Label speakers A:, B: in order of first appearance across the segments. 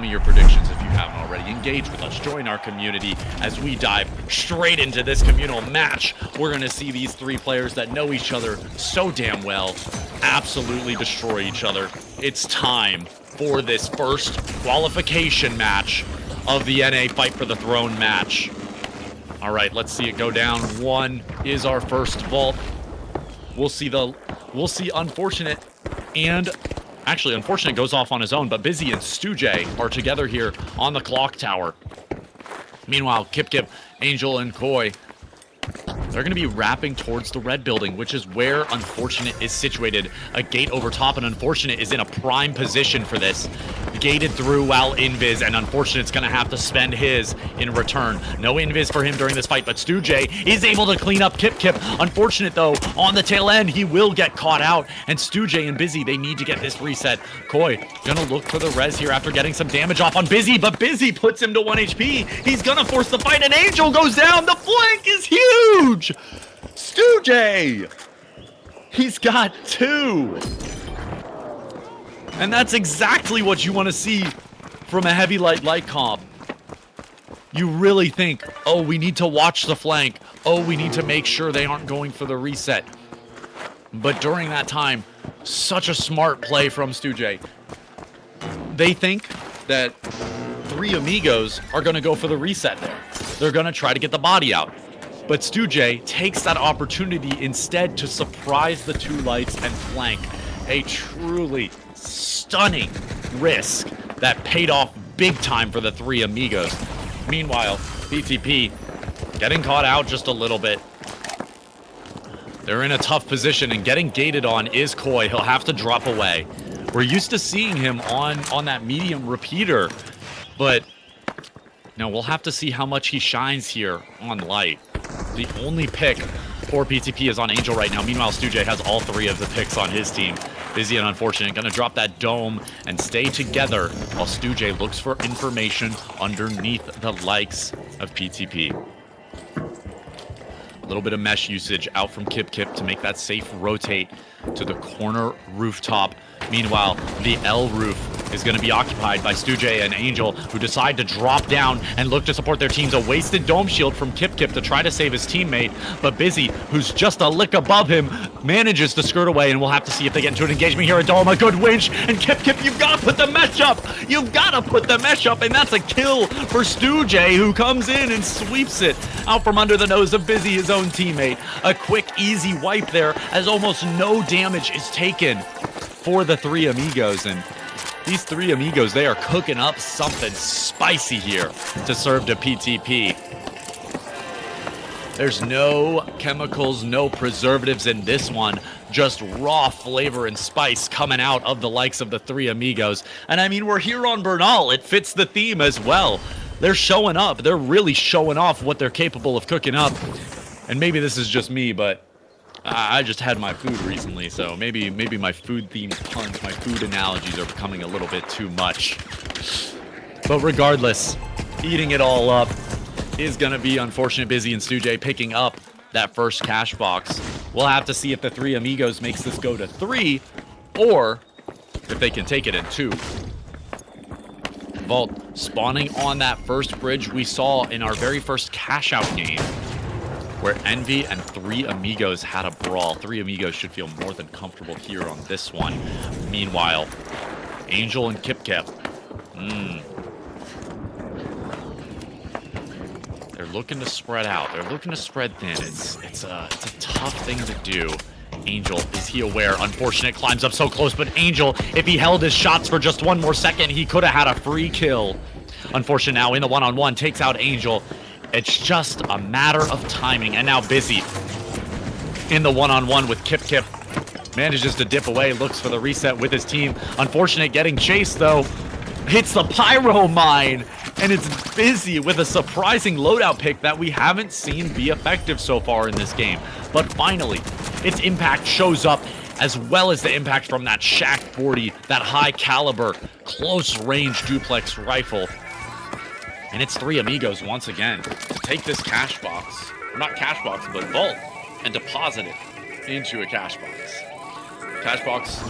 A: me your predictions if you haven't already. Engage with us, join our community as we dive straight into this communal match. We're gonna see these three players that know each other so damn well absolutely destroy each other. It's time for this first qualification match of the NA Fight for the Throne match. All right, let's see it go down. One is our first vault. We'll see Unfortunate and actually Unfortunate goes off on his own, but Busy and Stujay are together here on the clock tower. Meanwhile, Kip, Angel, and Koi, they're going to be wrapping towards the red building, which is where Unfortunate is situated. A gate over top, and Unfortunate is in a prime position for this. Gated through while Invis, and Unfortunate's going to have to spend his in return. No Invis for him during this fight, but Stujay is able to clean up Kip. Unfortunate, though, on the tail end, he will get caught out, and Stujay and Busy, they need to get this reset. Koi going to look for the res here after getting some damage off on Busy, but Busy puts him to 1 HP. He's going to force the fight, and Angel goes down. The flank is huge! Stujay! He's got 2! And that's exactly what you want to see from a heavy light comp. You really think, oh, we need to watch the flank. Oh, we need to make sure they aren't going for the reset. But during that time, such a smart play from Stujay. They think that 3 Amigos are going to go for the reset there. They're going to try to get the body out. But Stujay takes that opportunity instead to surprise the 2 lights and flank. A truly stunning risk that paid off big time for the 3 Amigos. Meanwhile, PTP getting caught out just a little bit. They're in a tough position, and getting gated on is Koi. He'll have to drop away. We're used to seeing him on that medium repeater, but now we'll have to see how much he shines here on light. The only pick for PTP is on Angel right now. Meanwhile, Stujay has all 3 of the picks on his team. Busy and Unfortunate gonna drop that dome and stay together while Stujay looks for information underneath the likes of PTP. A little bit of mesh usage out from Kip to make that safe rotate to the corner rooftop. Meanwhile, the L roof is going to be occupied by Stujay and Angel, who decide to drop down and look to support their teams. A wasted dome shield from Kip to try to save his teammate, but Busy, who's just a lick above him, manages to skirt away, and we'll have to see if they get into an engagement here. A dome, a good winch, and Kip, you've got to put the mesh up! You've got to put the mesh up, and that's a kill for Stujay, who comes in and sweeps it out from under the nose of Busy, his own teammate. A quick, easy wipe there, as almost no damage is taken for the 3 Amigos, and these 3 Amigos, they are cooking up something spicy here to serve to PTP. There's no chemicals, no preservatives in this one, just raw flavor and spice coming out of the likes of the 3 Amigos. And I mean, we're here on Bernal, it fits the theme as well. They're showing up, they're really showing off what they're capable of cooking up. And maybe this is just me, but I just had my food recently, so maybe my food-themed puns, my food analogies are becoming a little bit too much. But regardless, eating it all up is going to be Unfortunate, Busy, and Stujay picking up that first cash box. We'll have to see if the 3 Amigos makes this go to 3, or if they can take it in 2. Vault spawning on that first bridge we saw in our very first cash-out game, where Envy and 3 Amigos had a brawl. 3 Amigos should feel more than comfortable here on this one. Meanwhile, Angel and Kip. They're looking to spread out. They're looking to spread thin. It's a tough thing to do. Angel, is he aware? Unfortunate climbs up so close, but Angel, if he held his shots for just 1 more second, he could have had a free kill. Unfortunate now in the one-on-one, takes out Angel. It's just a matter of timing, and now Busy in the one-on-one with Kip. Manages to dip away, looks for the reset with his team. Unfortunate getting chased, though. Hits the pyro mine, and it's Busy with a surprising loadout pick that we haven't seen be effective so far in this game. But finally, its impact shows up, as well as the impact from that Shack 40, that high caliber, close range duplex rifle. And it's 3 Amigos once again to take this cash box, not cash box, but vault, and deposit it into a cash box. Cash box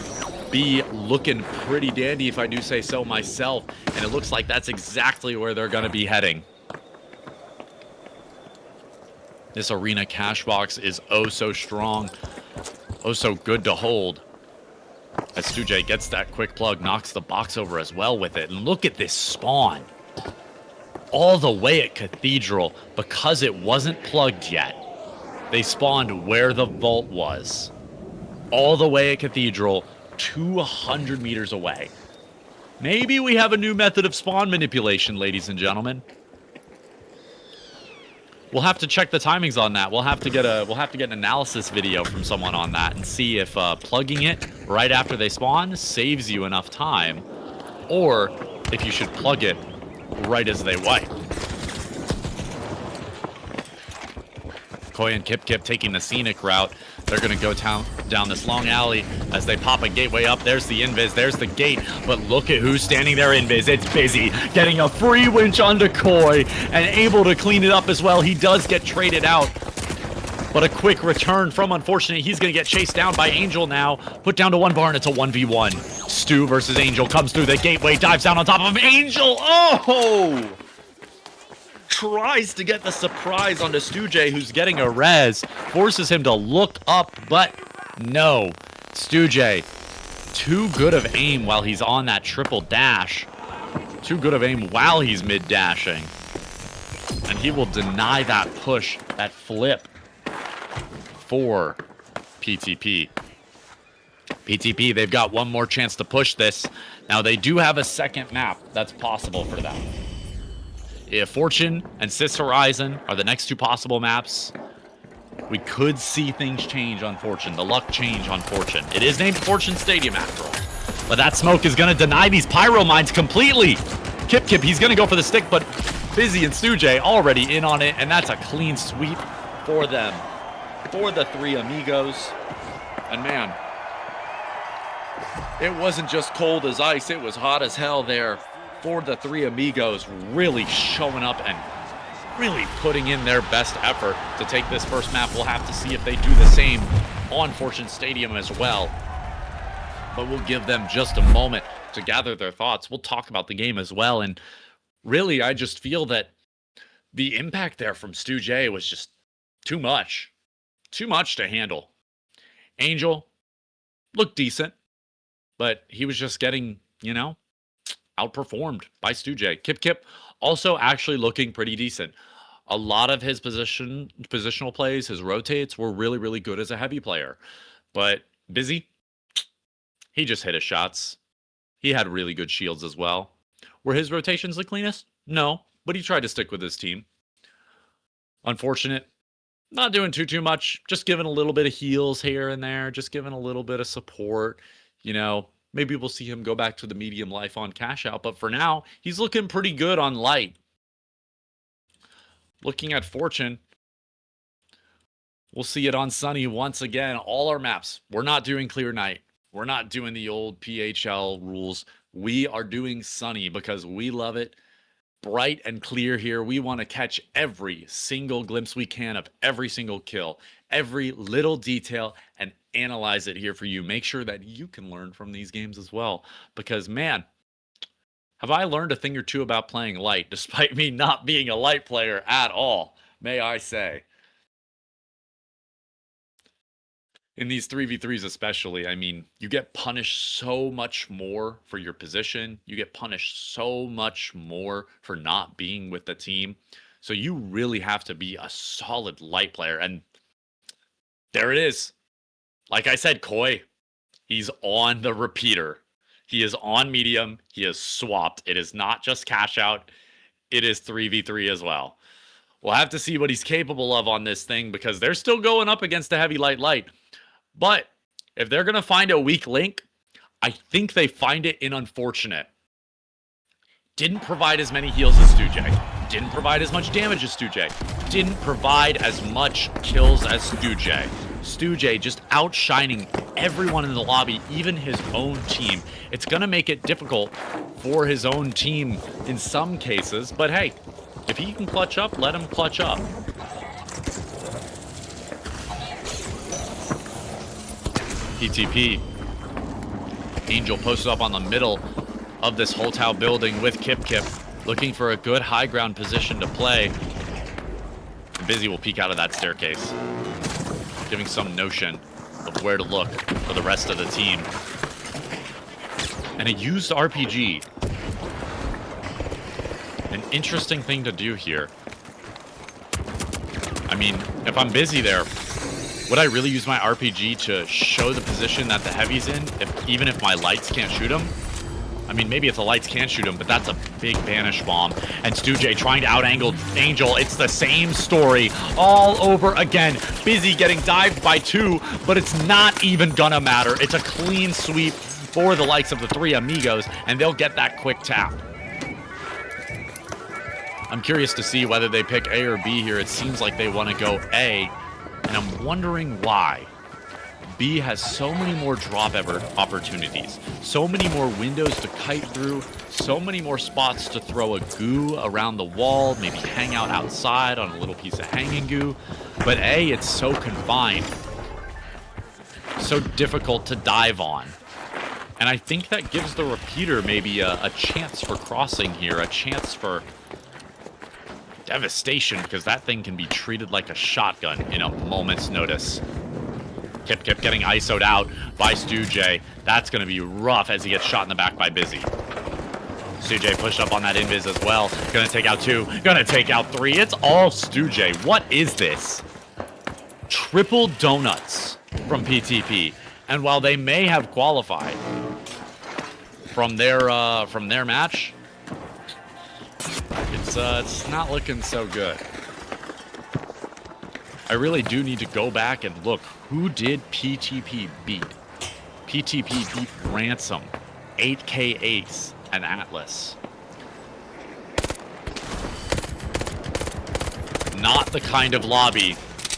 A: be looking pretty dandy, if I do say so myself. And it looks like that's exactly where they're going to be heading. This arena cash box is oh so strong, oh so good to hold. As Stujay gets that quick plug, knocks the box over as well with it. And look at this spawn. All the way at Cathedral, because it wasn't plugged yet. They spawned where the vault was. All the way at Cathedral, 200 meters away. Maybe we have a new method of spawn manipulation, ladies and gentlemen. We'll have to check the timings on that. We'll have to get an analysis video from someone on that and see if plugging it right after they spawn saves you enough time, or if you should plug it right as they wipe. Koi and Kip taking the scenic route. They're going to go down this long alley as they pop a gateway up. There's the invis. There's the gate. But look at who's standing there, invis. It's Busy getting a free winch onto Koi and able to clean it up as well. He does get traded out. But a quick return from Unfortunate. He's going to get chased down by Angel now. Put down to one bar, and it's a 1v1. Stu versus Angel comes through the gateway. Dives down on top of Angel. Oh! Tries to get the surprise onto Stujay, who's getting a res. Forces him to look up, but no. Stujay, too good of aim while he's on that triple dash. Too good of aim while he's mid-dashing. And he will deny that push, that flip for PTP. PTP, they've got one more chance to push this. Now, they do have a second map that's possible for them. If Fortune and Sis Horizon are the next two possible maps, we could see things change on Fortune. The luck change on Fortune. It is named Fortune Stadium after all. But that smoke is going to deny these pyro mines completely. Kip, he's going to go for the stick, but Busy and Stujay already in on it, and that's a clean sweep for them. For the three Amigos. And man, it wasn't just cold as ice, it was hot as hell there. For the three Amigos, really showing up and really putting in their best effort to take this first map. We'll have to see if they do the same on Fortune Stadium as well. But we'll give them just a moment to gather their thoughts. We'll talk about the game as well. And really, I just feel that the impact there from Stujay was just too much. Too much to handle. Angel looked decent, but he was just getting, you know, outperformed by Stujay. Kip also actually looking pretty decent. A lot of his positional plays, his rotates were really, really good as a heavy player. But Busy, he just hit his shots. He had really good shields as well. Were his rotations the cleanest? No, but he tried to stick with his team. Unfortunate, not doing too much. Just giving a little bit of heals here and there. Just giving a little bit of support, you know. Maybe we'll see him go back to the medium life on cash out, but for now, he's looking pretty good on light. Looking at Fortune, we'll see it on Sunny once again. All our maps, we're not doing Clear Night. We're not doing the old PHL rules. We are doing Sunny because we love it. Bright and clear here. We want to catch every single glimpse we can of every single kill, every little detail, and analyze it here for you. Make sure that you can learn from these games as well. Because, man, have I learned a thing or two about playing light, despite me not being a light player at all, may I say. In these 3v3s especially, I mean, you get punished so much more for your position. You get punished so much more for not being with the team. So you really have to be a solid light player. And there it is. Like I said, Koi, he's on the repeater. He is on medium. He is swapped. It is not just cash out. It is 3v3 as well. We'll have to see what he's capable of on this thing because they're still going up against a heavy light. But if they're going to find a weak link, I think they find it in Unfortunate. Didn't provide as many heals as Stujay. Didn't provide as much damage as Stujay. Didn't provide as much kills as Stujay. Stujay just outshining everyone in the lobby, even his own team. It's going to make it difficult for his own team in some cases. But hey, if he can clutch up, let him clutch up. PTP Angel posted up on the middle of this hotel building with Kip, looking for a good high ground position to play. Busy will peek out of that staircase, giving some notion of where to look for the rest of the team. And a used RPG. An interesting thing to do here. I mean, if I'm busy there, would I really use my RPG to show the position that the heavy's in, even if my lights can't shoot him? I mean, maybe if the lights can't shoot him, but that's a big Vanish Bomb. And Stu-J trying to out-angle Angel. It's the same story all over again. Busy getting dived by 2, but it's not even gonna matter. It's a clean sweep for the likes of the 3 Amigos, and they'll get that quick tap. I'm curious to see whether they pick A or B here. It seems like they want to go A, and I'm wondering why. B has so many more drop opportunities, so many more windows to kite through, so many more spots to throw a goo around the wall, maybe hang out outside on a little piece of hanging goo. But A, it's so confined, so difficult to dive on. And I think that gives the repeater maybe a chance for crossing here, a chance for devastation, because that thing can be treated like a shotgun in a moment's notice. Kip getting ISO'd out by Stu-J. That's going to be rough as he gets shot in the back by Busy. Stu-J pushed up on that invis as well. Going to take out 2. Going to take out 3. It's all Stu-J. What is this? Triple donuts from PTP. And while they may have qualified from their match, it's not looking so good. I really do need to go back and look. Who did PTP beat? PTP beat Ransom, 8K Ace, and Atlas. Not the kind of lobby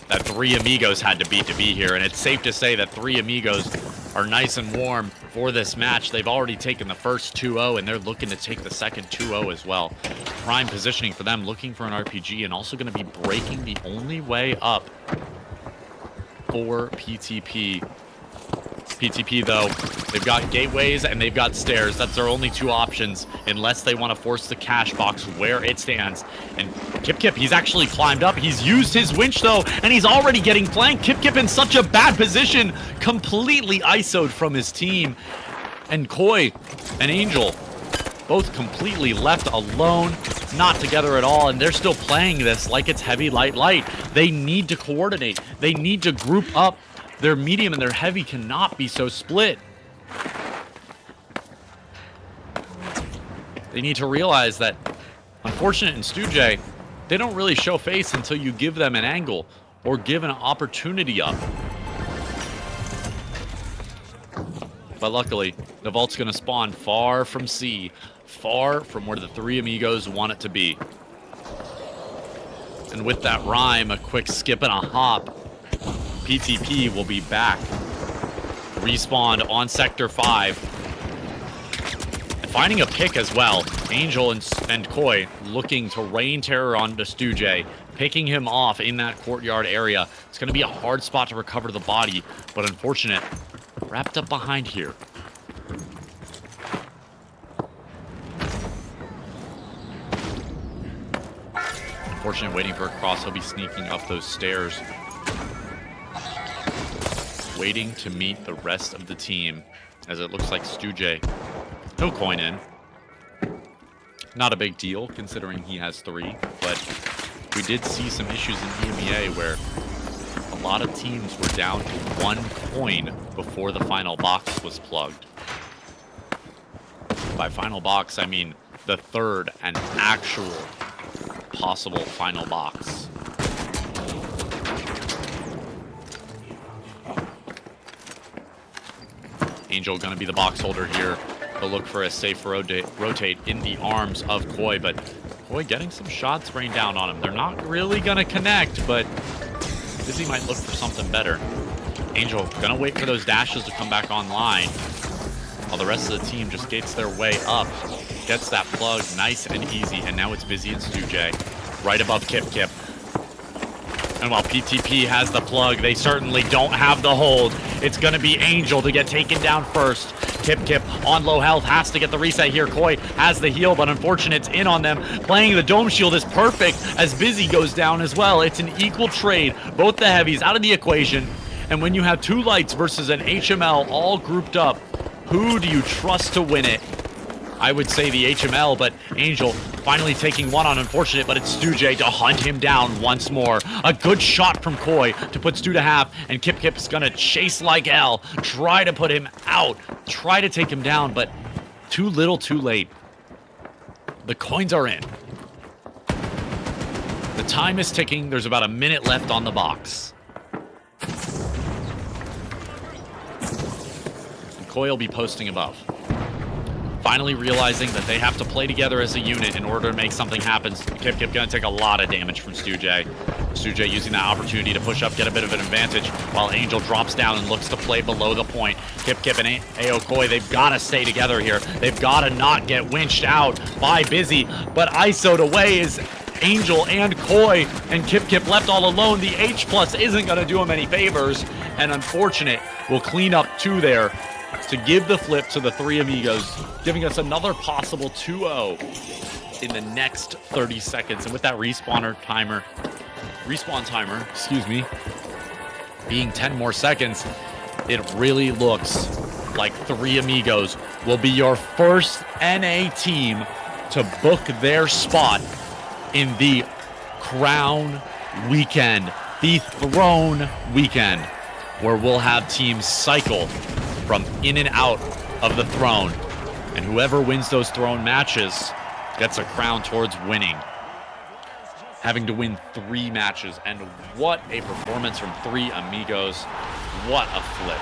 A: that 3 Amigos had to beat to be here, and it's safe to say that 3 Amigos are nice and warm for this match. They've already taken the first 2-0, and they're looking to take the second 2-0 as well. Prime positioning for them, looking for an RPG, and also going to be breaking the only way up for PTP. PTP, though, they've got gateways and they've got stairs. That's their only 2 options, unless they want to force the cash box where it stands. And Kip, he's actually climbed up. He's used his winch, though, and he's already getting flanked. Kip in such a bad position, completely ISO'd from his team. And Koi and Angel, both completely left alone, not together at all, and they're still playing this like it's heavy, light, light. They need to coordinate. They need to group up. Their medium and their heavy cannot be so split. They need to realize that Unfortunate and Stu-J, they don't really show face until you give them an angle or give an opportunity up. But luckily, the vault's going to spawn far from C, far from where the 3 Amigos want it to be. And with that rhyme, a quick skip and a hop, PTP will be back. Respawned on Sector 5. And finding a pick as well. Angel and Koi looking to rain terror onto Stu-J, picking him off in that courtyard area. It's going to be a hard spot to recover the body, but unfortunate. Wrapped up behind here. Unfortunate, waiting for a cross. He'll be sneaking up those stairs. Waiting to meet the rest of the team, as it looks like Stu-J, no coin in. Not a big deal, considering he has 3, but we did see some issues in EMEA where a lot of teams were down to 1 coin before the final box was plugged. By final box, I mean the 3rd and actual possible final box. Angel going to be the box holder here. They'll look for a safe rotate in the arms of Koi, but Koi getting some shots rained down on him. They're not really going to connect, but Busy might look for something better. Angel going to wait for those dashes to come back online, while the rest of the team just gates their way up, gets that plug nice and easy, and now it's Busy and Stu-J right above Kip. And while PTP has the plug, they certainly don't have the hold. It's going to be Angel to get taken down first. Kip on low health, has to get the reset here. Koi has the heal, but unfortunate it's in on them. Playing the dome shield is perfect as Busy goes down as well. It's an equal trade. Both the heavies out of the equation. And when you have two lights versus an HML all grouped up, who do you trust to win it? I would say the HML, but Angel finally taking one on Unfortunate, but it's Stu-J to hunt him down once more. A good shot from Koi to put Stu to half, and Kip's gonna chase like hell, try to put him out, try to take him down, but too little, too late. The coins are in. The time is ticking. There's about a minute left on the box. And Koi will be posting above. Finally realizing that they have to play together as a unit in order to make something happen. Kip gonna take a lot of damage from Stu-J. Stu-J using that opportunity to push up, get a bit of an advantage, while Angel drops down and looks to play below the point. Kip and AO Koi, they've gotta stay together here. They've gotta not get winched out by Busy, but ISO'd away is Angel and Koi, and Kip left all alone. The H+ isn't gonna do him any favors, and Unfortunate will clean up two there to give the flip to the three Amigos, giving us another possible 2-0 in the next 30 seconds. And with that respawn timer, being 10 more seconds, it really looks like three Amigos will be your first NA team to book their spot in the Crown Weekend, the Throne Weekend, where we'll have teams cycle from in and out of the throne, and whoever wins those throne matches gets a crown towards winning. Having to win 3 matches, and what a performance from three Amigos. What a flip.